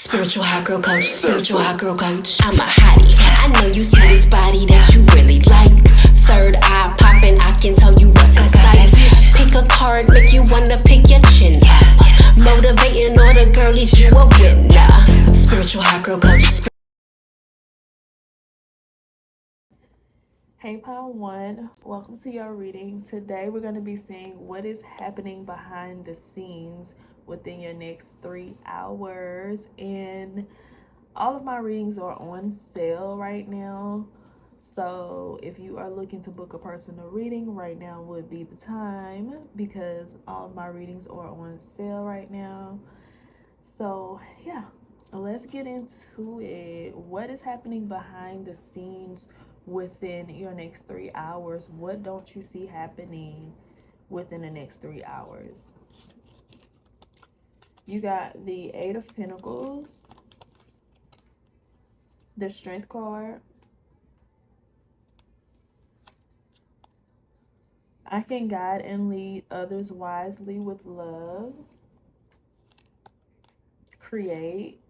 Spiritual hot girl coach, spiritual hot girl coach. I'm a hottie. I know you see this body that you really like. Third eye popping, I can tell you what's in sight. Pick a card, make you wanna pick your chin up. Motivating all the girlies, you a winner. Spiritual hot girl coach. Hey Pound One, welcome to your reading. Today we're going to be seeing what is happening behind the scenes within your next 3 hours. And all of my readings are on sale right now. So if you are looking to book a personal reading, right now would be the time because all of my readings are on sale right now. So yeah, let's get into it. What is happening behind the scenes within your next 3 hours? What don't you see happening within the next 3 hours? You got the Eight of Pentacles, the Strength card. I can guide and lead others wisely with love. Create.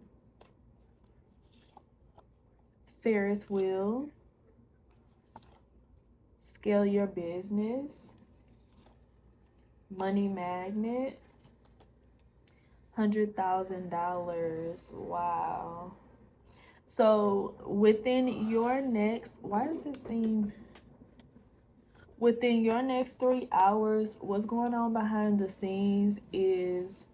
Ferris wheel. Scale your business. Money magnet. $100,000. Wow. So within your next, why does it seem within your next 3 hours, what's going on behind the scenes is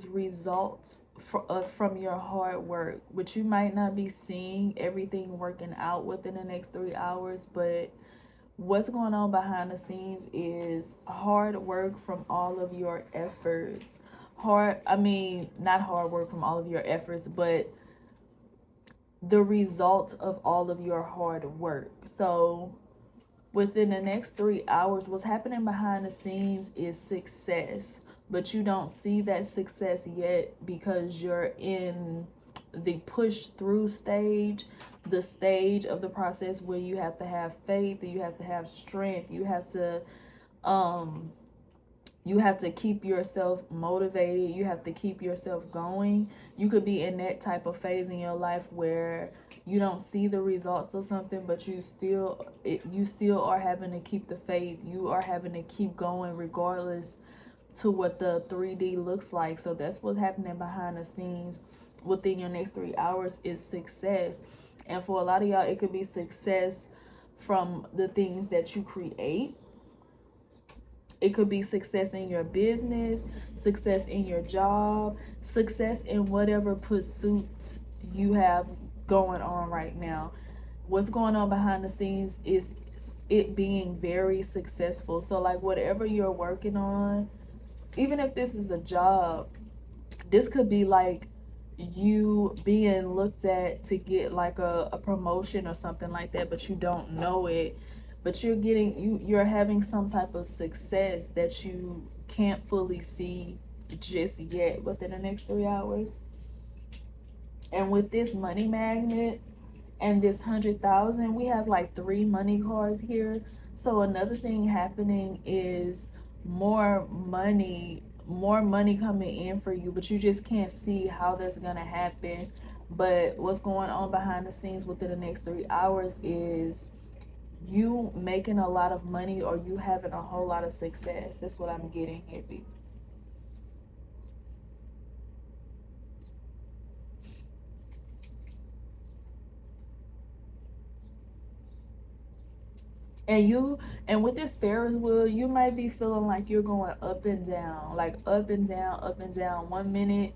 results from your hard work, which you might not be seeing everything working out within the next 3 hours, but what's going on behind the scenes is hard work from all of your efforts. Not hard work from all of your efforts, but the result of all of your hard work. So within the next 3 hours, what's happening behind the scenes is success, but you don't see that success yet because you're in the push through stage, the stage of the process where you have to have faith, you have to have strength, you have to keep yourself motivated, you have to keep yourself going. You could be in that type of phase in your life where you don't see the results of something, but you still are having to keep the faith, you are having to keep going regardless to what the 3D looks like. So that's what's happening behind the scenes within your next 3 hours is success. And for a lot of y'all, it could be success from the things that you create. It could be success in your business, success in your job, success in whatever pursuit you have going on right now. What's going on behind the scenes is it being very successful. So like whatever you're working on, even if this is a job, this could be like you being looked at to get like a promotion or something like that, but you don't know it, but you're having some type of success that you can't fully see just yet within the next 3 hours. And with this money magnet and this 100,000, we have like 3 money cards here. So another thing happening is more money coming in for you, but you just can't see how that's gonna happen. But what's going on behind the scenes within the next 3 hours is you making a lot of money or you having a whole lot of success. That's what I'm getting here, people. And with this Ferris wheel, you might be feeling like you're going up and down, like up and down, up and down. 1 minute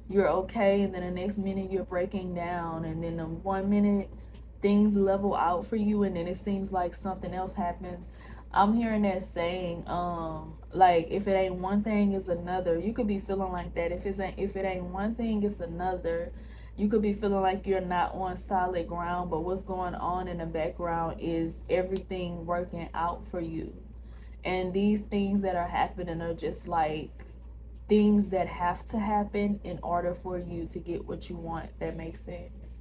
you're okay, and then the next minute you're breaking down, and then the 1 minute things level out for you, and then it seems like something else happens. I'm hearing that saying, like if it ain't one thing, it's another. You could be feeling like that. If it ain't one thing, it's another. You could be feeling like you're not on solid ground, but what's going on in the background is everything working out for you. And these things that are happening are just like things that have to happen in order for you to get what you want. That makes sense.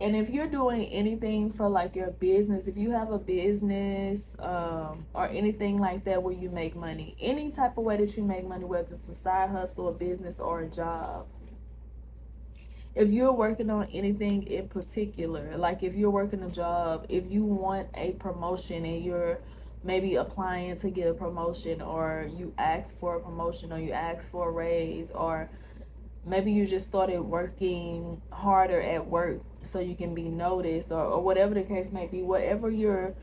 And if you're doing anything for like your business, if you have a business or anything like that where you make money, any type of way that you make money, whether it's a side hustle, a business, or a job, if you're working on anything in particular, like if you're working a job, if you want a promotion and you're maybe applying to get a promotion, or you ask for a promotion, or you ask for a raise, or maybe you just started working harder at work so you can be noticed, or whatever the case may be, whatever you're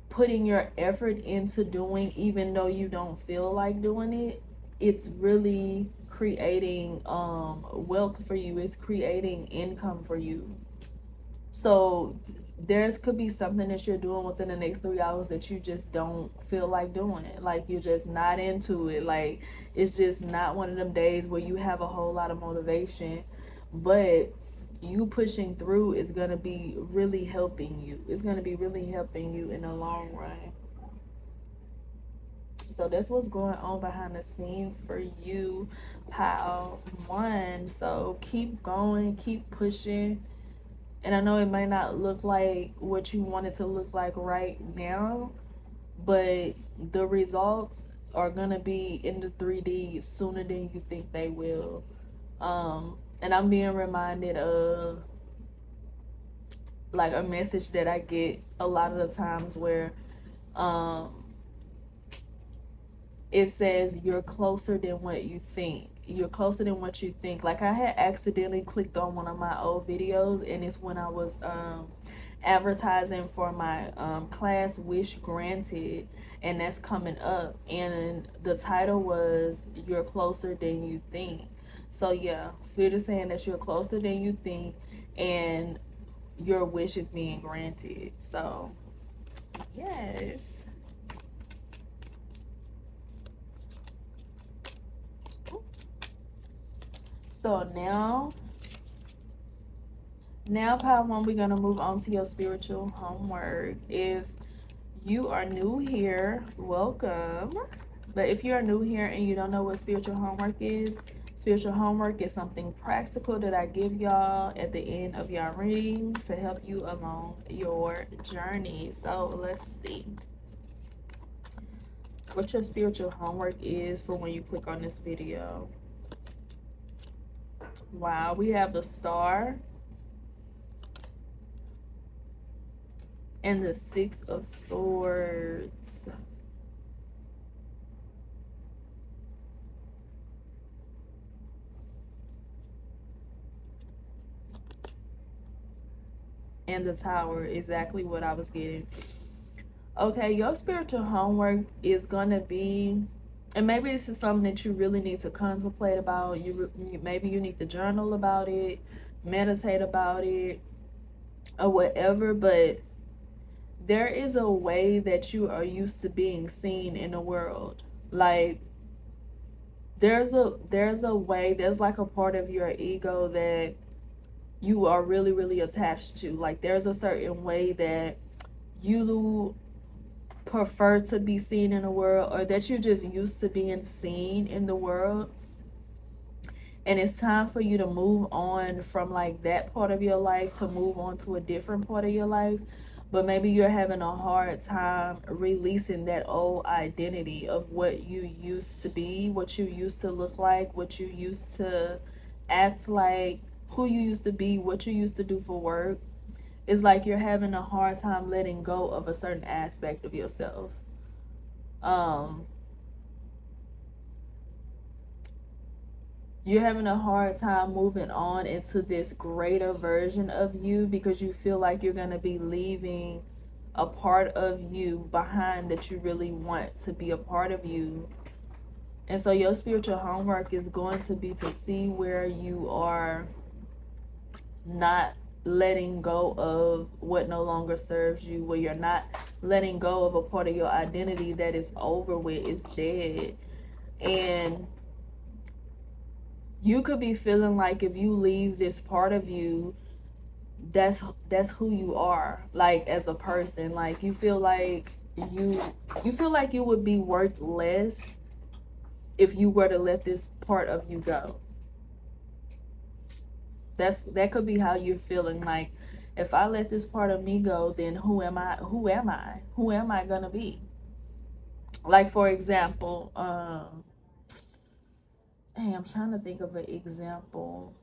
putting your effort into doing, even though you don't feel like doing it, it's really creating wealth for you. It's creating income for you. So there's could be something that you're doing within the next 3 hours that you just don't feel like doing it. Like you're just not into it. Like it's just not one of them days where you have a whole lot of motivation. But you pushing through is gonna be really helping you. It's gonna be really helping you in the long run. So that's what's going on behind the scenes for you, pile one. So keep going, keep pushing. And I know it might not look like what you want it to look like right now, but the results are gonna be in the 3D sooner than you think they will. And I'm being reminded of like a message that I get a lot of the times where it says you're closer than what you think. You're closer than what you think. Like I had accidentally clicked on one of my old videos, and it's when I was advertising for my class Wish Granted, and that's coming up, and the title was You're Closer Than You Think. So yeah, Spirit is saying that you're closer than you think, and your wish is being granted. So yes. So now part one, we're gonna move on to your spiritual homework. If you are new here, welcome. But if you are new here and you don't know what spiritual homework is something practical that I give y'all at the end of y'all reading to help you along your journey. So let's see what your spiritual homework is for when you click on this video. Wow, we have the Star and the Six of Swords. And the Tower, exactly what I was getting. Okay, your spiritual homework is gonna be, and maybe this is something that you really need to contemplate about. Maybe you need to journal about it, meditate about it, or whatever. But there is a way that you are used to being seen in the world. Like there's a way, there's like a part of your ego that you are really, really attached to. Like there's a certain way that you prefer to be seen in the world, or that you're just used to being seen in the world. And it's time for you to move on from like that part of your life to move on to a different part of your life. But maybe you're having a hard time releasing that old identity of what you used to be, what you used to look like, what you used to act like, who you used to be, what you used to do for work. It's like you're having a hard time letting go of a certain aspect of yourself. You're having a hard time moving on into this greater version of you because you feel like you're going to be leaving a part of you behind that you really want to be a part of you. And so your spiritual homework is going to be to see where you are not letting go of what no longer serves you, where you're not letting go of a part of your identity that is over with, is dead. And you could be feeling like if you leave this part of you, that's who you are, like as a person. Like you feel like you would be worth less if you were to let this part of you go. That could be how you're feeling. Like If I let this part of me go, then who am I? Who am I? Who am I gonna be? Like, for example, hey, I'm trying to think of an example.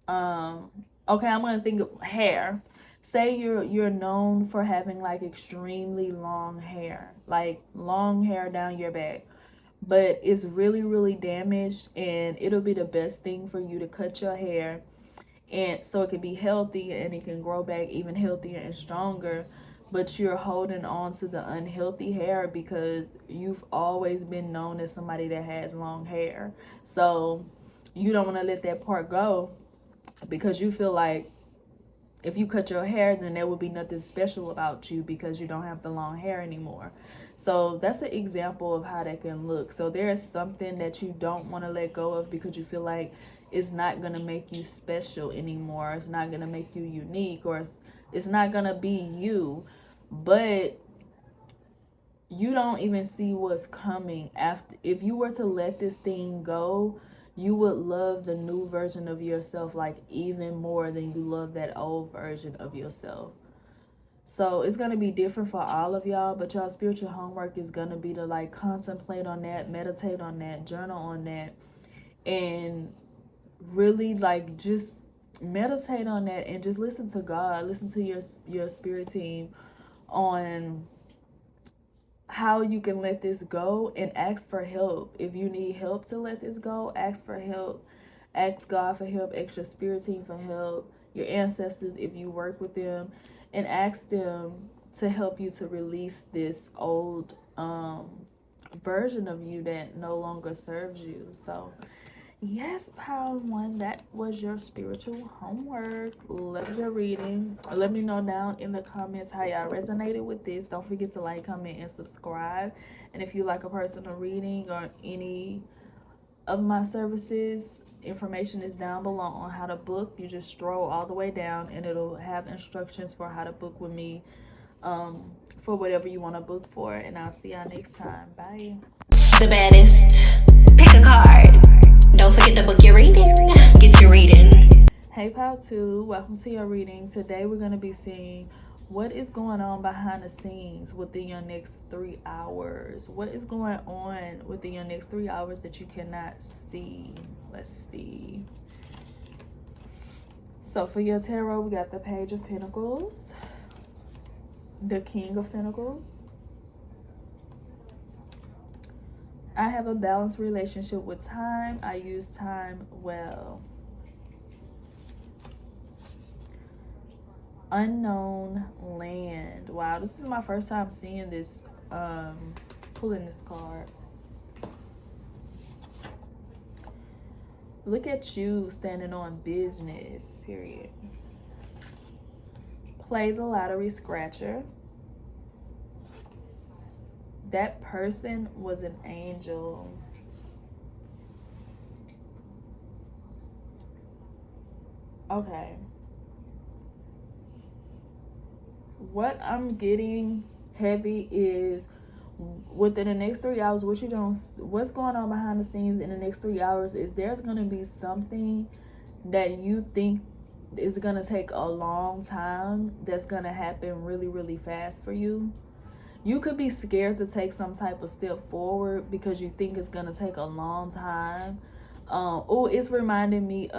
Okay, I'm gonna think of hair. Say you're known for having like extremely long hair, like long hair down your back, but it's really damaged, and it'll be the best thing for you to cut your hair, and so it can be healthy and it can grow back even healthier and stronger. But you're holding on to the unhealthy hair because you've always been known as somebody that has long hair. So you don't want to let that part go because you feel like if you cut your hair, then there will be nothing special about you because you don't have the long hair anymore. So that's an example of how that can look. So there is something that you don't want to let go of because you feel like it's not going to make you special anymore. It's not going to make you unique, or it's not going to be you. But you don't even see what's coming after. If you were to let this thing go, you would love the new version of yourself like even more than you love that old version of yourself. So it's going to be different for all of y'all, but y'all spiritual homework is going to be to like contemplate on that, meditate on that, journal on that, and really like just meditate on that and just listen to God, listen to your spirit team on how you can let this go, and ask for help. If you need help to let this go, ask for help. Ask God for help, ask your spirit team for help, your ancestors if you work with them, and ask them to help you to release this old version of you that no longer serves you. So yes, Power One, that was your spiritual homework. Love your reading. Let me know down in the comments how y'all resonated with this. Don't forget to like, comment, and subscribe. And if you like a personal reading or any of my services, information is down below on how to book. You just scroll all the way down and it'll have instructions for how to book with me for whatever you want to book for. And I'll see y'all next time. Bye. The baddest. Pick a card. Don't forget to book your reading. Get your reading. Hey, Pal 2. Welcome to your reading. Today we're going to be seeing what is going on behind the scenes within your next 3 hours. What is going on within your next 3 hours that you cannot see? Let's see. So for your tarot, we got the Page of Pentacles, the King of Pentacles. I have a balanced relationship with time. I use time well. Unknown land. Wow, this is my first time seeing this, pulling this card. Look at you standing on business, period. Play the lottery scratcher. That person was an angel. Okay. What I'm getting heavy is within the next 3 hours, what's going on behind the scenes in the next 3 hours is there's going to be something that you think is going to take a long time that's going to happen really fast for you. You could be scared to take some type of step forward because you think it's going to take a long time. It's reminding me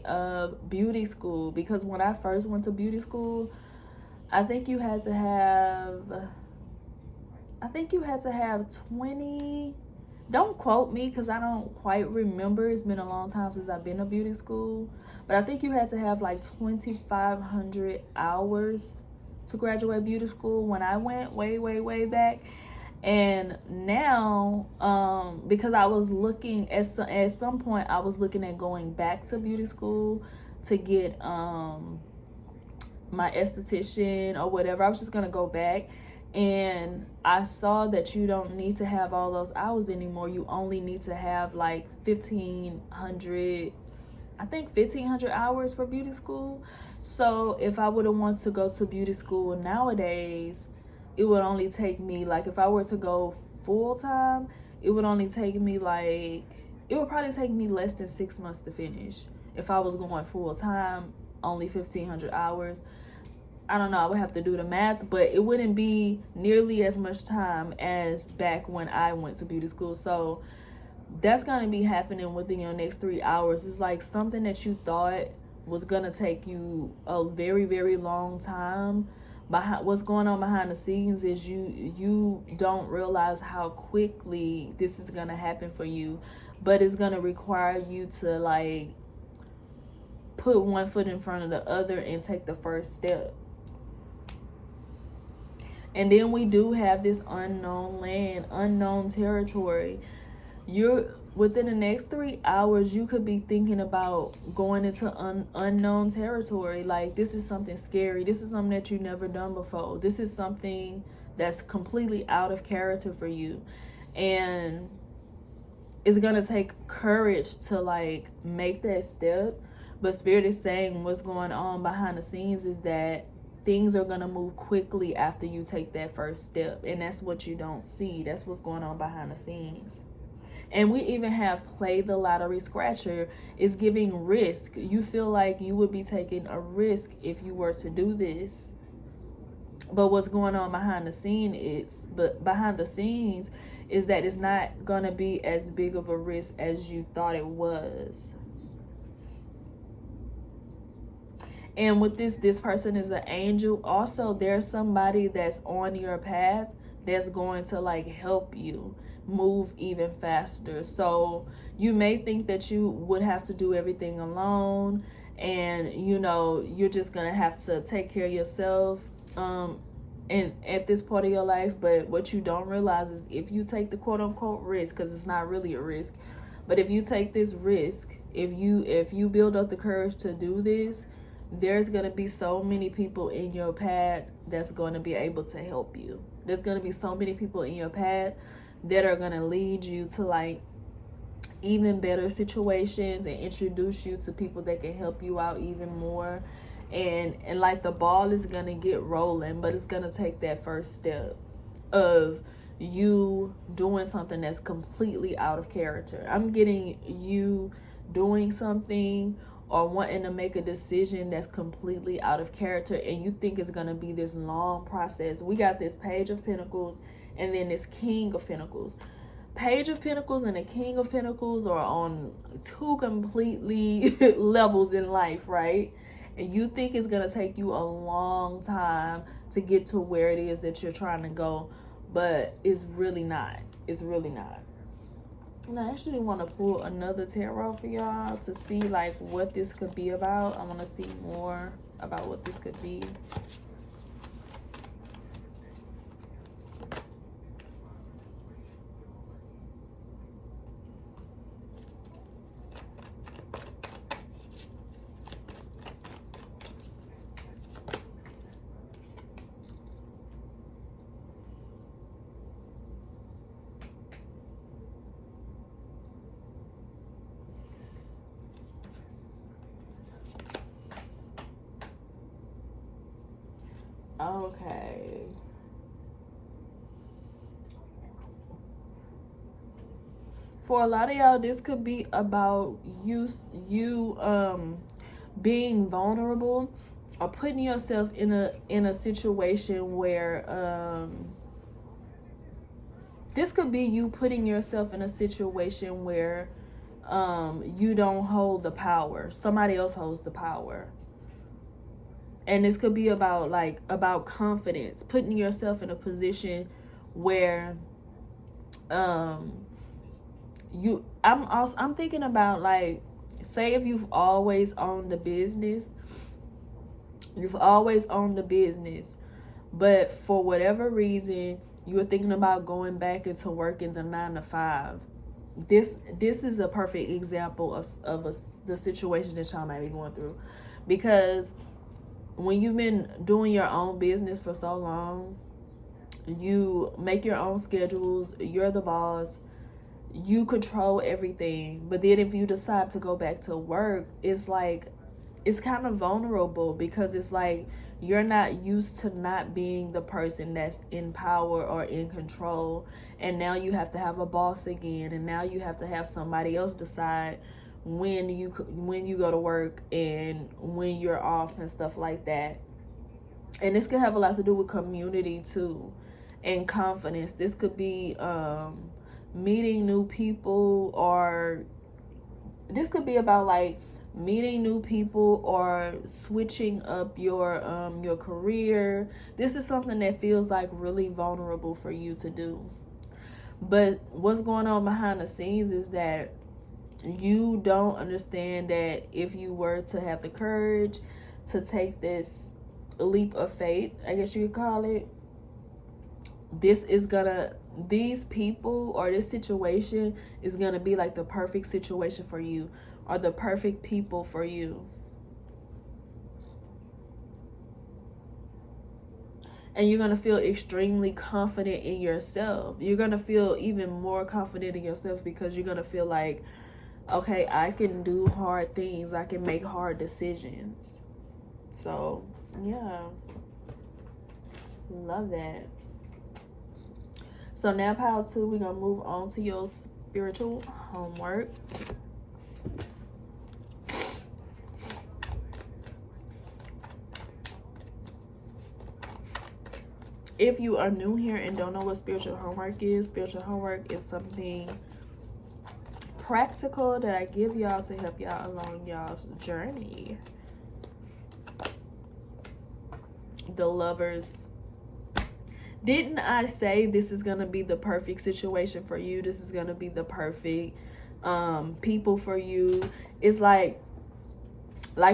of beauty school, because when I first went to beauty school, I think you had to have 20, don't quote me because I don't quite remember. It's been a long time since I've been to beauty school. But I think you had to have like 2,500 hours to graduate beauty school when I went way back. And now, because I was looking at some point, I was looking at going back to beauty school to get my esthetician or whatever. I was just gonna go back, and I saw that you don't need to have all those hours anymore. You only need to have like 1,500 hours for beauty school. So if I would have wanted to go to beauty school nowadays, it would only take me, like, if I were to go full time, it would probably take me less than 6 months to finish. if I was going full time, only 1,500 hours. I don't know, I would have to do the math, but it wouldn't be nearly as much time as back when I went to beauty school. So that's going to be happening within your next 3 hours. It's like something that you thought was going to take you a very, very long time. Behind what's going on behind the scenes is you don't realize how quickly this is going to happen for you, but it's going to require you to like put one foot in front of the other and take the first step. And then we do have this unknown land, unknown territory. You're within the next 3 hours, you could be thinking about going into unknown territory. Like, this is something scary. This is something that you've never done before. This is something that's completely out of character for you. And it's going to take courage to like make that step. But Spirit is saying what's going on behind the scenes is that things are going to move quickly after you take that first step. And that's what you don't see. That's what's going on behind the scenes. And we even have Play the Lottery Scratcher. It's giving risk. You feel like you would be taking a risk if you were to do this. But what's going on behind the scenes is that it's not going to be as big of a risk as you thought it was. And with this person is an angel. Also, there's somebody that's on your path that's going to like help you move even faster. So you may think that you would have to do everything alone, and you know you're just gonna have to take care of yourself and at this part of your life. But what you don't realize is if you take the quote-unquote risk, because it's not really a risk, but if you take this risk, if you build up the courage to do this, there's going to be so many people in your path that's going to be able to help you. There's going to be so many people in your path that are going to lead you to like even better situations and introduce you to people that can help you out even more. And like the ball is going to get rolling, but it's going to take that first step of you doing something that's completely out of character. I'm getting you doing something or wanting to make a decision that's completely out of character, and you think it's going to be this long process. We got this Page of Pentacles and then this King of Pentacles. Page of Pentacles and the King of Pentacles are on two completely levels in life, right? And you think it's going to take you a long time to get to where it is that you're trying to go, but it's really not. It's really not. And I actually want to pull another tarot for y'all to see like what this could be about. I want to see more about what this could be. Okay. For a lot of y'all, this could be about you being vulnerable or putting yourself in a situation where this could be you putting yourself in a situation where you don't hold the power. Somebody else holds the power. And this could be about confidence, putting yourself in a position where I'm thinking about like, say if you've always owned the business, but for whatever reason you were thinking about going back into working the 9-to-5. This is a perfect example of the situation that y'all might be going through, because when you've been doing your own business for so long, you make your own schedules, you're the boss, you control everything. But then if you decide to go back to work, it's like, it's kind of vulnerable, because it's like you're not used to not being the person that's in power or in control. And now you have to have a boss again, and now you have to have somebody else decide when you go to work and when you're off and stuff like that. And this could have a lot to do with community too, and confidence. This could be meeting new people, or this could be about like meeting new people or switching up your career. This is something that feels like really vulnerable for you to do. But what's going on behind the scenes is that you don't understand that if you were to have the courage to take this leap of faith, I guess you could call it, these people or this situation is gonna be like the perfect situation for you, or the perfect people for you. And you're gonna feel extremely confident in yourself. You're gonna feel even more confident in yourself because you're gonna feel like, okay, I can do hard things, I can make hard decisions. So yeah, love that. So now, pile 2, we're gonna move on to your spiritual homework. If you are new here and don't know what spiritual homework is something practical that I give y'all to help y'all along y'all's journey. The Lovers. Didn't I say this is gonna be the perfect situation for you? This is gonna be the perfect people for you. It's like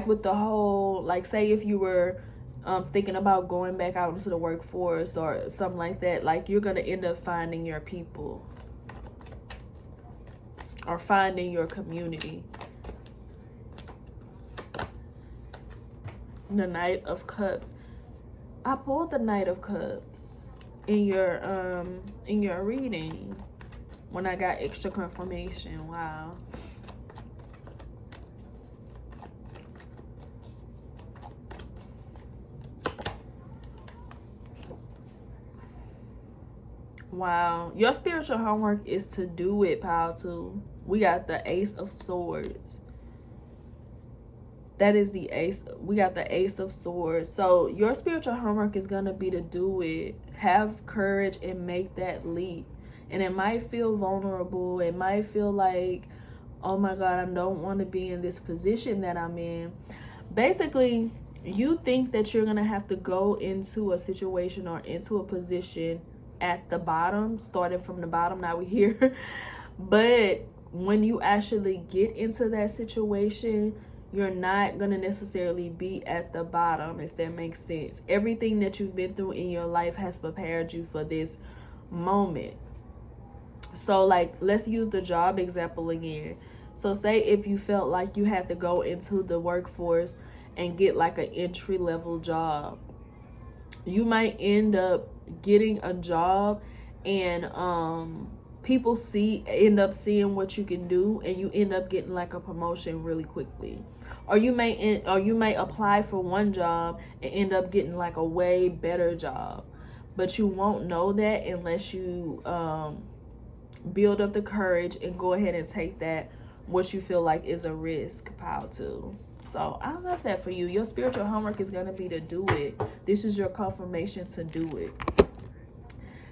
with the whole, like, say if you were thinking about going back out into the workforce or something like that, like you're gonna end up finding your people or finding your community. The Knight of Cups. I pulled the Knight of Cups in your reading when I got extra confirmation. Wow. Wow. Your spiritual homework is to do it, pile 2. We got the Ace of Swords. That is the Ace. We got the Ace of Swords. So your spiritual homework is going to be to do it. Have courage and make that leap. And it might feel vulnerable. It might feel like, oh my God, I don't want to be in this position that I'm in. Basically, you think that you're going to have to go into a situation or into a position at the bottom, starting from the bottom. Now we're here. But when you actually get into that situation, you're not going to necessarily be at the bottom, if that makes sense. Everything that you've been through in your life has prepared you for this moment. So, like, let's use the job example again. So, say if you felt like you had to go into the workforce and get like an entry-level job, you might end up getting a job and people end up seeing what you can do, and you end up getting like a promotion really quickly. Or you may apply for one job and end up getting like a way better job, but you won't know that unless you build up the courage and go ahead and take that, what you feel like is a risk, pile 2. So I love that for you. Your spiritual homework is going to be to do it. This is your confirmation to do it.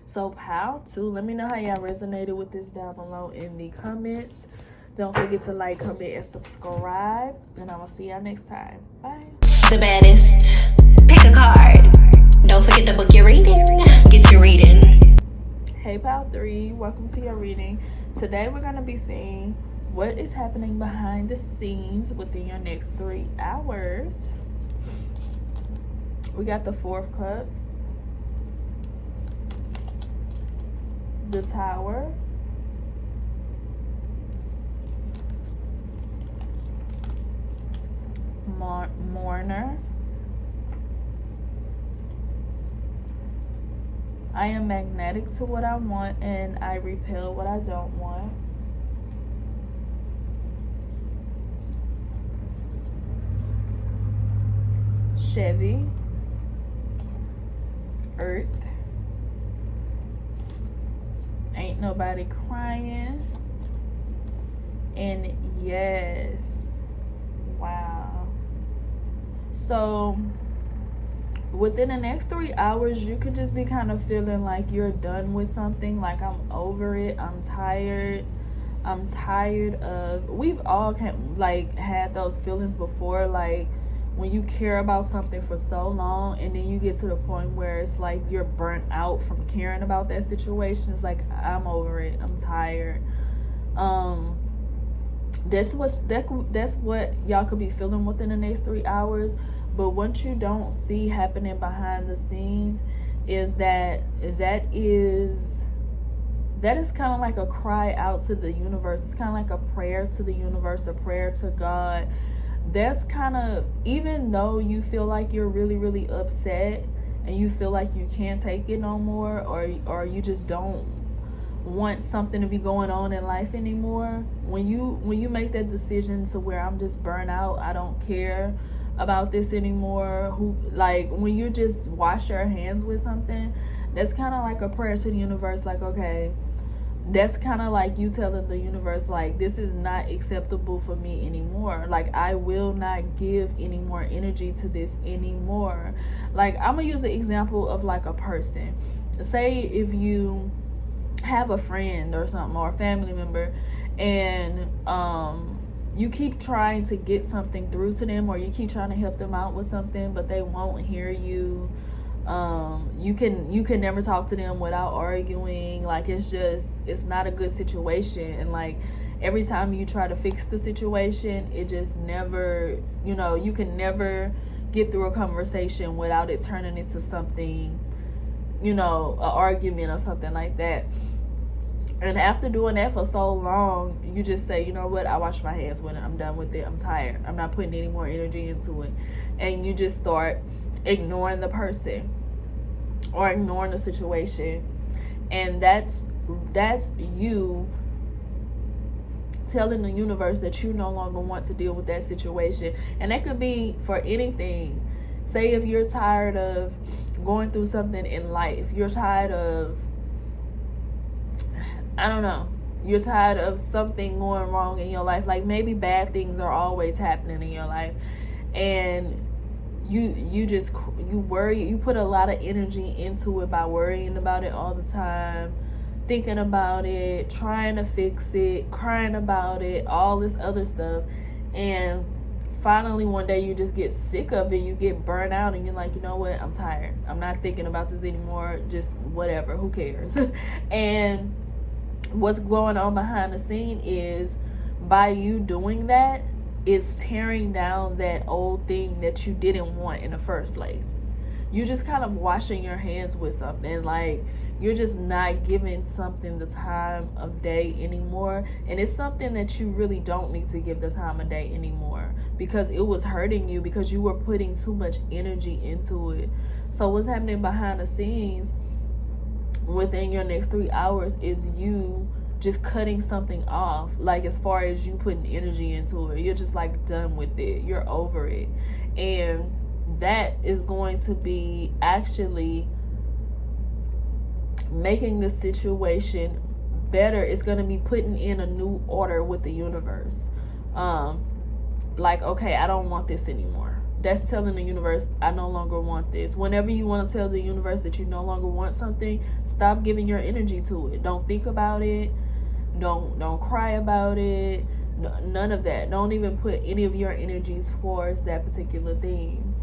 So pile 2, let me know how y'all resonated with this down below in the comments. Don't forget to like, comment, and subscribe. And I will see y'all next time. Bye. The baddest. Pick a card. Don't forget to book your reading. Get your reading. Hey pile 3, welcome to your reading. Today we're going to be seeing what is happening behind the scenes within your next 3 hours. We got the 4 of Cups, the Tower, Mourner, I am magnetic to what I want and I repel what I don't want. Chevy, Earth, ain't nobody crying, And yes, wow. So within the next 3 hours, you could just be kind of feeling like you're done with something, like I'm over it, I'm tired of, we've all had those feelings before, like when you care about something for so long and then you get to the point where it's like you're burnt out from caring about that situation. It's like, I'm over it, I'm tired. That's what y'all could be feeling within the next 3 hours. But what you don't see happening behind the scenes is that is kind of like a cry out to the universe. It's kind of like a prayer to the universe, a prayer to God. That's kind of, even though you feel like you're really, really upset and you feel like you can't take it no more, or you just don't want something to be going on in life anymore, when you make that decision to where I'm just burnt out, I don't care about this anymore, when you just wash your hands with something, that's kind of like a prayer to the universe. Like, okay, that's kind of like you telling the universe, like, this is not acceptable for me anymore. Like, I will not give any more energy to this anymore. Like, I'm gonna use an example of like a person. Say if you have a friend or something, or a family member, and you keep trying to get something through to them, or you keep trying to help them out with something, but they won't hear you. You can never talk to them without arguing. Like, it's not a good situation. And like, every time you try to fix the situation, it just never, you can never get through a conversation without it turning into something, an argument or something like that. And after doing that for so long, you just say, you know what, I wash my hands with it, I'm done with it, I'm tired, I'm not putting any more energy into it. And you just start ignoring the person or ignoring the situation. And that's you telling the universe that you no longer want to deal with that situation. And that could be for anything. Say if you're tired of going through something in life, you're tired of, I don't know, you're tired of something going wrong in your life. Like, maybe bad things are always happening in your life, and you worry, you put a lot of energy into it by worrying about it all the time, thinking about it, trying to fix it, crying about it, all this other stuff. And finally one day you just get sick of it, you get burnt out, and you're like, you know what, I'm tired, I'm not thinking about this anymore, just whatever, who cares? And what's going on behind the scene is, by you doing that, it's tearing down that old thing that you didn't want in the first place. You're just kind of washing your hands with something. Like, you're just not giving something the time of day anymore. And it's something that you really don't need to give the time of day anymore, because it was hurting you, because you were putting too much energy into it. So what's happening behind the scenes within your next 3 hours is you just cutting something off. Like, as far as you putting energy into it, you're just like done with it, you're over it. And that is going to be actually making the situation better. It's going to be putting in a new order with the universe. Like, okay, I don't want this anymore. That's telling the universe, I no longer want this. Whenever you want to tell the universe that you no longer want something, stop giving your energy to it. Don't think about it. Don't cry about it. None of that. Don't even put any of your energies towards that particular thing.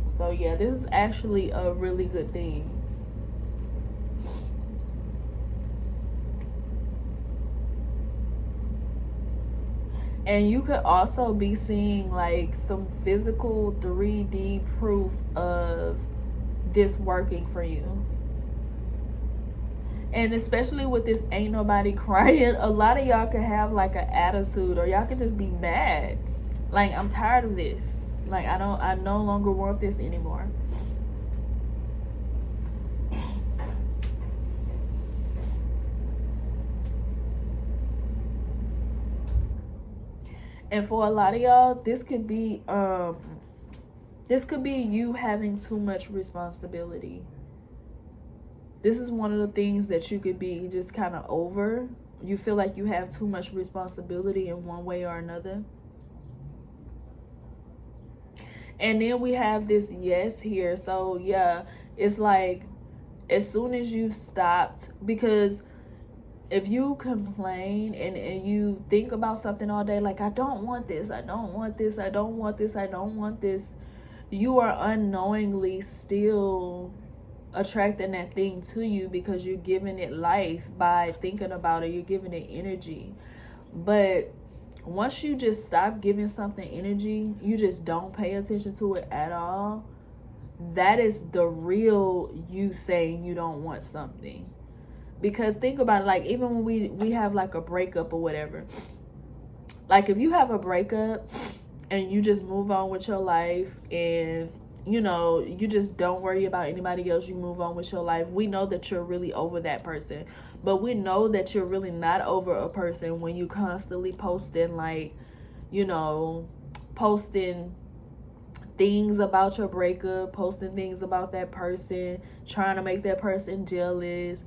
So yeah, this is actually a really good thing. And you could also be seeing like some physical 3D proof of this working for you. And especially with this ain't nobody crying, a lot of y'all could have like an attitude, or y'all could just be mad. Like, I'm tired of this. Like, I no longer want this anymore. And for a lot of y'all, this could be you having too much responsibility. This is one of the things that you could be just kind of over. you feel like you have too much responsibility in one way or another. And then we have this yes here. So yeah, it's like as soon as you stopped, because if you complain and you think about something all day, like, I don't want this, I don't want this, I don't want this, I don't want this, you are unknowingly still attracting that thing to you, because you're giving it life by thinking about it, you're giving it energy. But once you just stop giving something energy, you just don't pay attention to it at all, that is the real you saying you don't want something. Because think about it, like, even when we have like a breakup or whatever, like if you have a breakup and you just move on with your life, and you know, you just don't worry about anybody else, you move on with your life, we know that you're really over that person. But we know that you're really not over a person when you constantly posting, like, you know, posting things about your breakup, posting things about that person, trying to make that person jealous,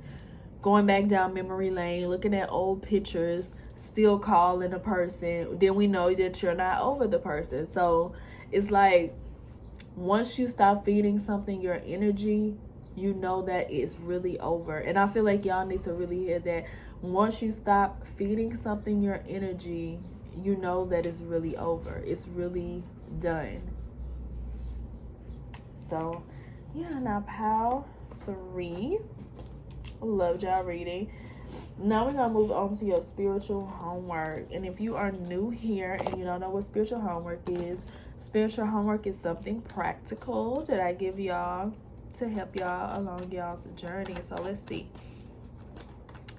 going back down memory lane, looking at old pictures, still calling a person. Then we know that you're not over the person. So it's like, once you stop feeding something your energy, you know that it's really over. And I feel like y'all need to really hear that. Once you stop feeding something your energy, you know that it's really over. It's really done. So yeah, now pile 3. Loved y'all reading. Now we're gonna move on to your spiritual homework. And if you are new here and you don't know what spiritual homework is something practical that I give y'all to help y'all along y'all's journey. So let's see,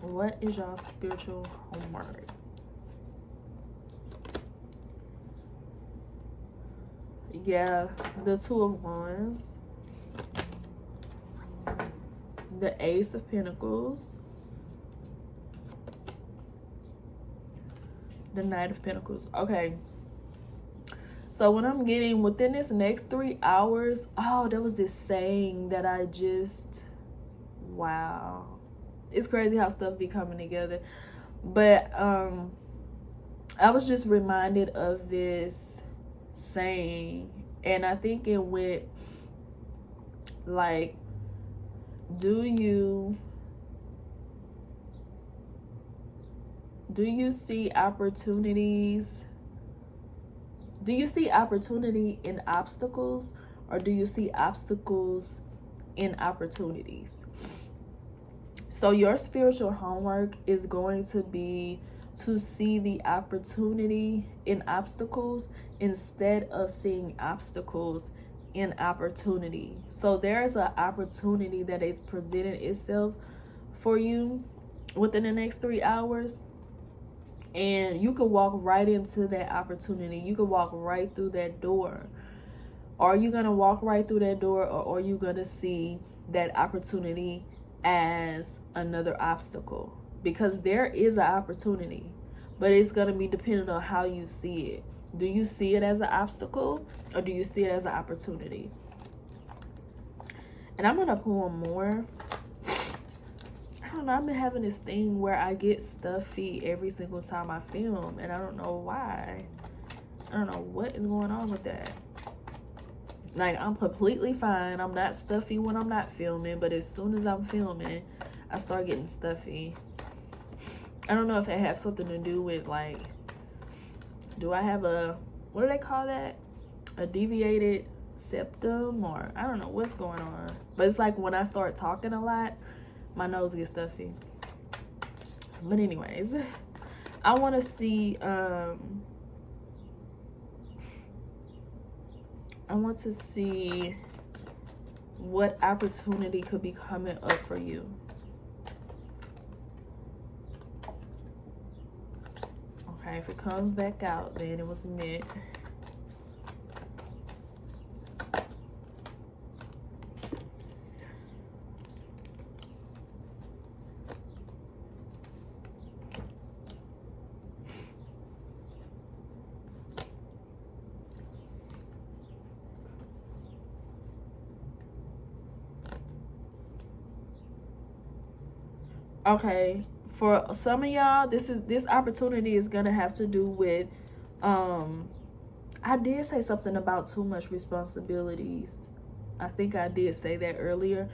what is y'all spiritual homework? Yeah, the 2 of Wands, the Ace of Pentacles, the Knight of Pentacles. Okay, so what I'm getting within this next 3 hours, oh, there was this saying that I just, wow, it's crazy how stuff be coming together. But I was just reminded of this saying, and I think it went like, do you see opportunities? Do you see opportunity in obstacles, or do you see obstacles in opportunities? So your spiritual homework is going to be to see the opportunity in obstacles instead of seeing obstacles in opportunity. So there's an opportunity that is presenting itself for you within the next 3 hours, and you can walk right into that opportunity. You can walk right through that door. Are you going to walk right through that door, or are you going to see that opportunity as another obstacle? Because there is an opportunity, but it's going to be dependent on how you see it. Do you see it as an obstacle, or do you see it as an opportunity? And I'm going to pull more. I don't know, I've been having this thing where I get stuffy every single time I film, and I don't know why. I don't know what is going on with that. Like, I'm completely fine. I'm not stuffy when I'm not filming, but as soon as I'm filming, I start getting stuffy. I don't know if it has something to do with, like, do I have a, what do they call that? A deviated septum, or I don't know what's going on. But it's like when I start talking a lot, my nose gets stuffy. But anyways, I want to see, I want to see what opportunity could be coming up for you. Okay, if it comes back out, then it was meant. Okay, For some of y'all, this opportunity is gonna have to do with I did say something about too much responsibilities. I think I did say that earlier.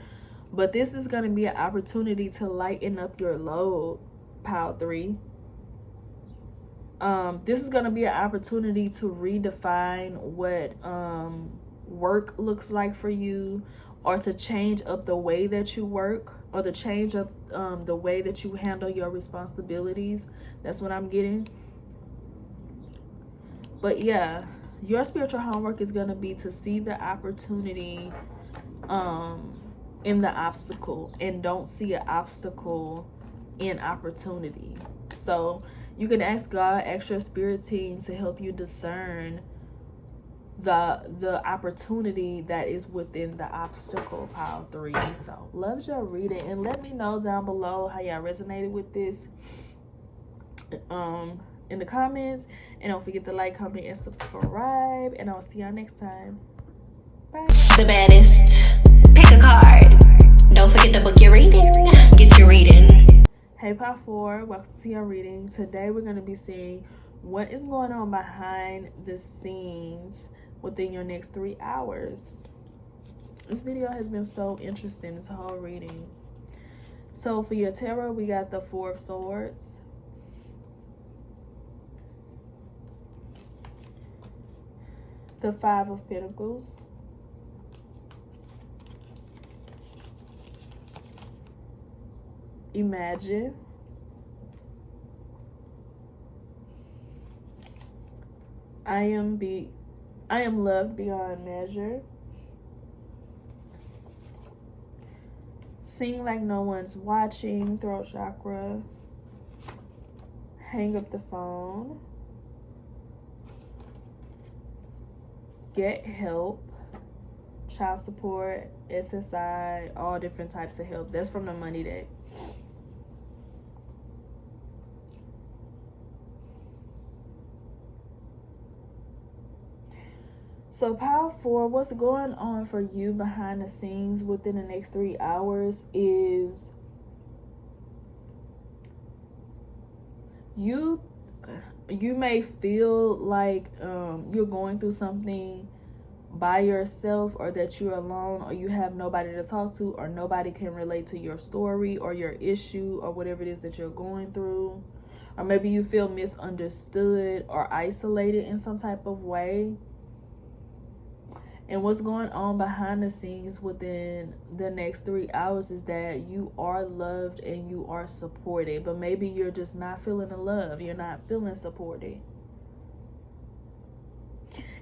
But this is going to be an opportunity to lighten up your load, pile 3. This is going to be an opportunity to redefine what work looks like for you, or to change up the way that you work, or to change up the way that you handle your responsibilities. That's what I'm getting. But yeah, your spiritual homework is going to be to see the opportunity in the obstacle, and don't see an obstacle in opportunity. So you can ask God, ask your spirit team to help you discern the opportunity that is within the obstacle, pile 3. So love your reading, and let me know down below how y'all resonated with this in the comments. And don't forget to like, comment, and subscribe, and I'll see y'all next time. Bye. The baddest. Pick a card. Don't forget to book your reading. Get your reading. Hey pile 4, welcome to your reading. Today we're going to be seeing what is going on behind the scenes within your next 3 hours. This video has been so interesting, this whole reading. So for your tarot, we got the 4 of Swords, the 5 of Pentacles, Imagine, I am loved beyond measure, Sing like no one's watching, throat chakra, Hang up the phone, Get help, child support, SSI, all different types of help. That's from the money deck. So pile 4, what's going on for you behind the scenes within the next 3 hours is you may feel like you're going through something by yourself, or that you're alone, or you have nobody to talk to, or nobody can relate to your story or your issue or whatever it is that you're going through. Or maybe you feel misunderstood or isolated in some type of way. And what's going on behind the scenes within the next 3 hours is that you are loved and you are supported. But maybe you're just not feeling the love. You're not feeling supported.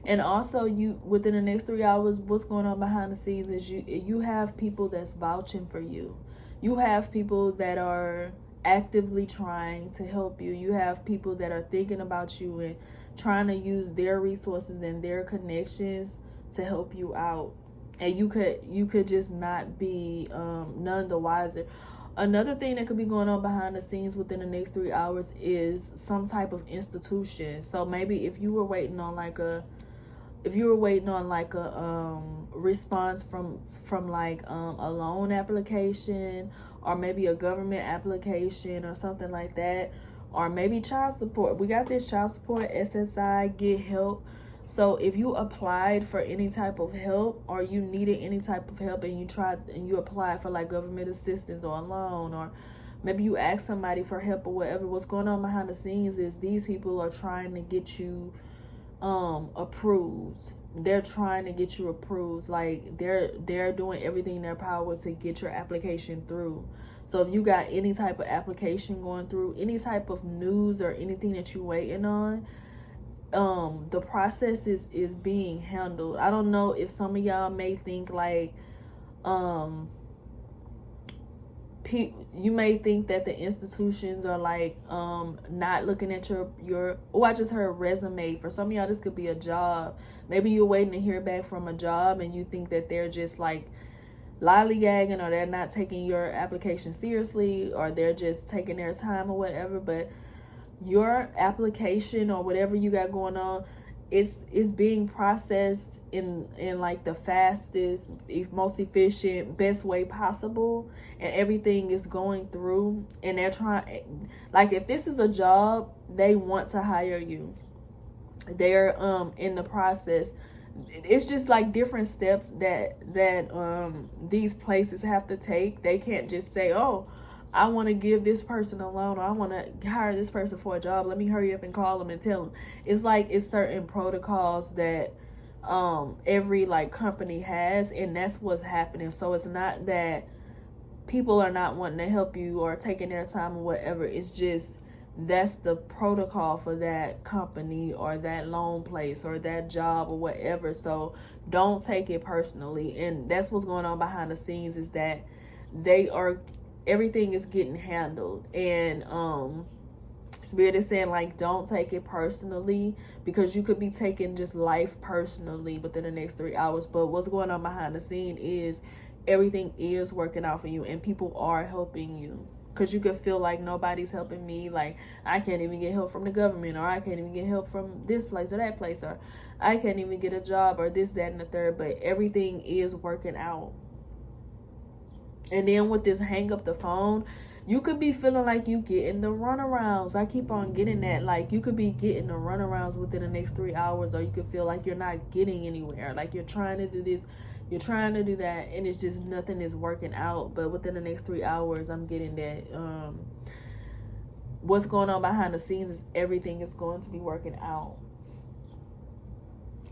And also, you within the next 3 hours, what's going on behind the scenes is you have people that's vouching for you. You have people that are actively trying to help you. You have people that are thinking about you and trying to use their resources and their connections to help you out, and you could just not be none the wiser. Another thing that could be going on behind the scenes within the next 3 hours is some type of institution. So maybe if you were waiting on like a response from like a loan application, or maybe a government application or something like that, or maybe child support. We got this child support, SSI, Get help. So if you applied for any type of help, or you needed any type of help, and you applied for like government assistance or a loan, or maybe you asked somebody for help or whatever, what's going on behind the scenes is these people are trying to get you approved. They're trying to get you approved. Like they're doing everything in their power to get your application through. So if you got any type of application going through, any type of news or anything that you're waiting on, the process is being handled. I don't know if some of y'all may think like you may think that the institutions are like not looking at your I just heard resume. For some of y'all, this could be a job. Maybe you're waiting to hear back from a job and you think that they're just like lollygagging, or they're not taking your application seriously, or they're just taking their time or whatever. But your application or whatever you got going on, it's being processed in like the fastest, most efficient, best way possible, and everything is going through, and they're trying, like, if this is a job, they want to hire you. They're in the process. It's just like different steps that these places have to take. They can't just say, oh, I want to give this person a loan, or I want to hire this person for a job, let me hurry up and call them and tell them. It's like, it's certain protocols that every like company has, and that's what's happening. So it's not that people are not wanting to help you or taking their time or whatever. It's just, that's the protocol for that company or that loan place or that job or whatever. So don't take it personally. And that's what's going on behind the scenes, is that everything is getting handled. And Spirit is saying, like, don't take it personally, because you could be taking just life personally within the next 3 hours. But what's going on behind the scene is everything is working out for you, and people are helping you. Because you could feel like, nobody's helping me, like, I can't even get help from the government, or I can't even get help from this place or that place, or I can't even get a job, or this, that, and the third. But everything is working out. And then with this hang up the phone, you could be feeling like you getting the runarounds. I keep on getting that. Like, you could be getting the runarounds within the next 3 hours, or you could feel like you're not getting anywhere. Like, you're trying to do this, you're trying to do that, and it's just nothing is working out. But within the next 3 hours, I'm getting that what's going on behind the scenes is everything is going to be working out.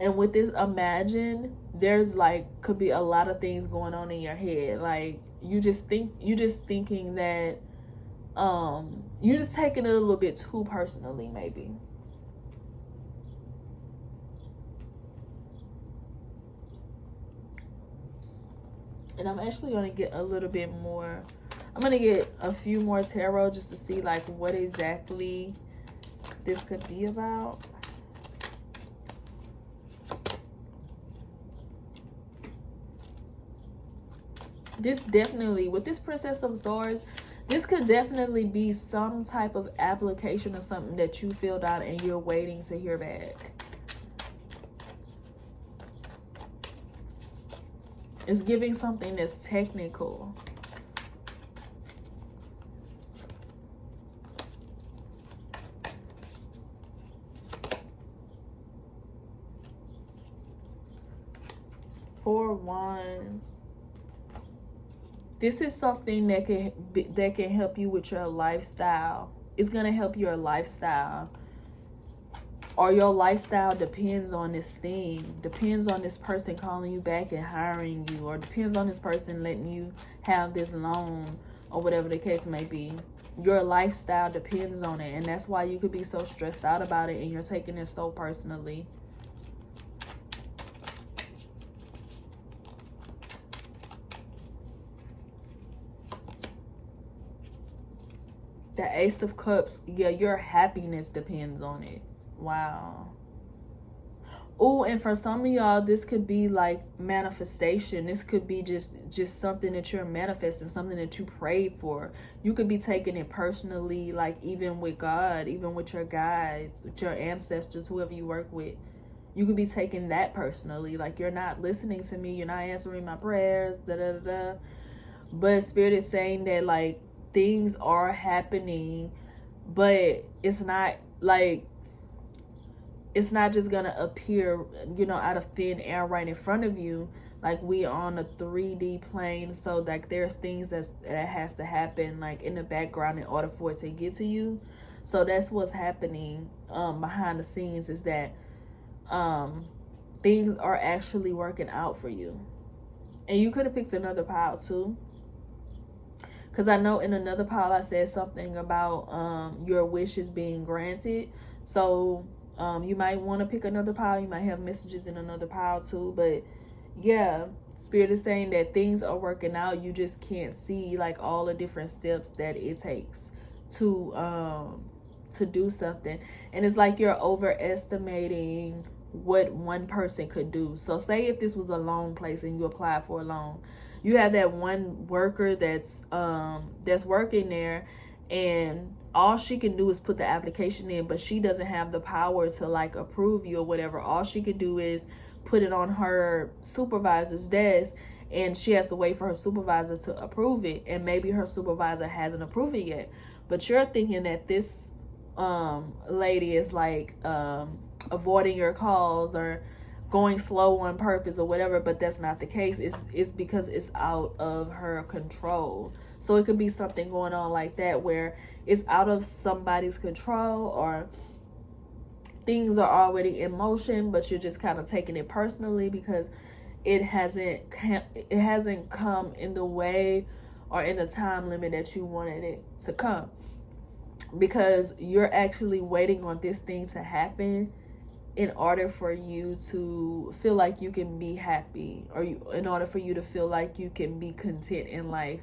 And with this, imagine there's like, could be a lot of things going on in your head. Like, you just thinking that you're just taking it a little bit too personally, maybe. And I'm actually going to get a little bit more, I'm going to get a few more tarot just to see like what exactly this could be about. This definitely, with this Princess of Swords, this could definitely be some type of application or something that you filled out and you're waiting to hear back. It's giving something that's technical. Four Wands. This is something that can help you with your lifestyle. It's going to help your lifestyle. Or your lifestyle depends on this thing. Depends on this person calling you back and hiring you. Or depends on this person letting you have this loan. Or whatever the case may be. Your lifestyle depends on it. And that's why you could be so stressed out about it. And you're taking it so personally. The Ace of Cups, yeah, your happiness depends on it. Wow. Oh, and for some of y'all, this could be like manifestation. This could be just something that you're manifesting, something that you prayed for. You could be taking it personally, like even with God, even with your guides, with your ancestors, whoever you work with. You could be taking that personally. Like, you're not listening to me, you're not answering my prayers, da-da-da-da. But Spirit is saying that, like, things are happening, but it's not like, it's not just gonna appear, you know, out of thin air right in front of you. Like, we are on a 3D plane, so like there's things that has to happen like in the background in order for it to get to you. So that's what's happening behind the scenes, is that things are actually working out for you. And you could have picked another pile too. Because I know in another pile I said something about your wishes being granted. So you might want to pick another pile. You might have messages in another pile too. But yeah, Spirit is saying that things are working out. You just can't see like all the different steps that it takes to do something. And it's like you're overestimating what one person could do. So say if this was a loan place and you apply for a loan, you have that one worker that's working there, and all she can do is put the application in, but she doesn't have the power to like approve you or whatever. All she can do is put it on her supervisor's desk, and she has to wait for her supervisor to approve it, and maybe her supervisor hasn't approved it yet. But you're thinking that this lady is like avoiding your calls or going slow on purpose or whatever, but that's not the case. It's because it's out of her control. So it could be something going on like that where it's out of somebody's control, or things are already in motion, but you're just kind of taking it personally because it hasn't come in the way or in the time limit that you wanted it to come, because you're actually waiting on this thing to happen in order for you to feel like you can be happy, or in order for you to feel like you can be content in life.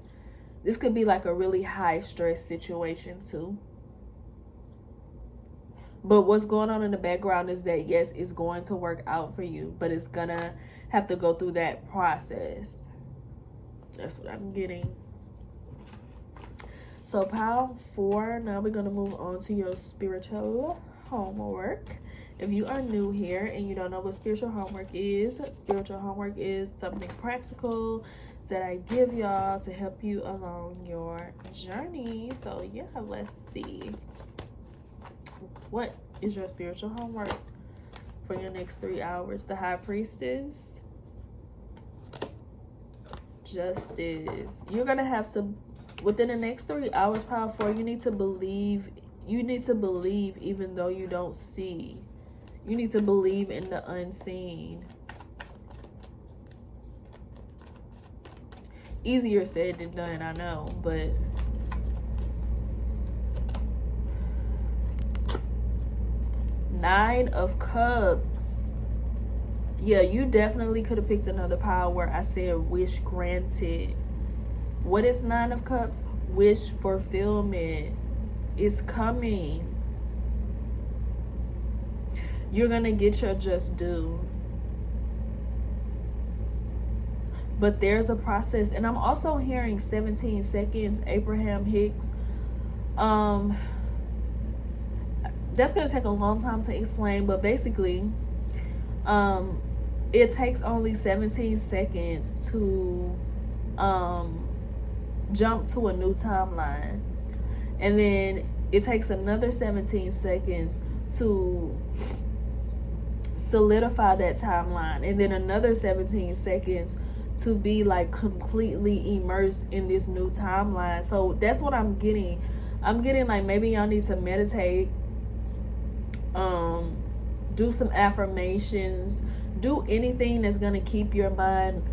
This could be like a really high stress situation too. But what's going on in the background is that, yes, it's going to work out for you, but it's gonna have to go through that process. That's what I'm getting. So pile 4, now we're going to move on to your spiritual homework. If you are new here and you don't know what spiritual homework is something practical that I give y'all to help you along your journey. So yeah, let's see. What is your spiritual homework for your next 3 hours? The High Priestess, Justice. You're going to have to, within the next 3 hours, pile 4, you need to believe even though you don't see. You need to believe in the unseen. Easier said than done, I know, but Nine of Cups. Yeah, you definitely could have picked another pile where I said wish granted. What is Nine of Cups? Wish fulfillment is coming. You're gonna get your just due. But there's a process. And I'm also hearing 17 seconds, Abraham Hicks. That's gonna take a long time to explain, but basically, it takes only 17 seconds to jump to a new timeline. And then it takes another 17 seconds to solidify that timeline, and then another 17 seconds to be like completely immersed in this new timeline. So that's what I'm getting. Like maybe y'all need to meditate, do some affirmations, do anything that's gonna keep your mind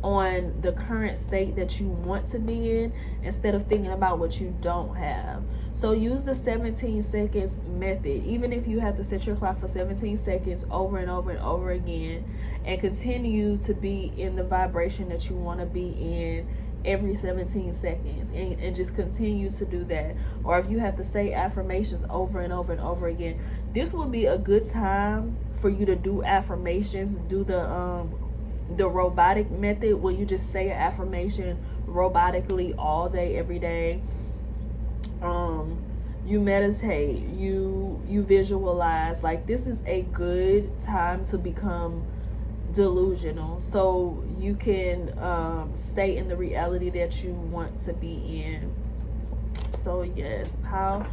on the current state that you want to be in instead of thinking about what you don't have. So use the 17 seconds method, even if you have to set your clock for 17 seconds over and over and over again, and continue to be in the vibration that you want to be in every 17 seconds, and just continue to do that. Or if you have to say affirmations over and over and over again, this will be a good time for you to do affirmations. Do the robotic method where you just say an affirmation robotically all day, every day. You meditate, you visualize. Like, this is a good time to become delusional so you can stay in the reality that you want to be in. So yes, pile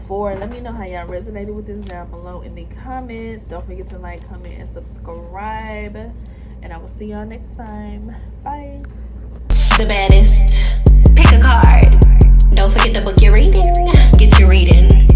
4, let me know how y'all resonated with this down below in the comments. Don't forget to like, comment, and subscribe, and I will see y'all next time. Bye. The baddest. Pick a card. Don't forget to book your reading. Get your reading.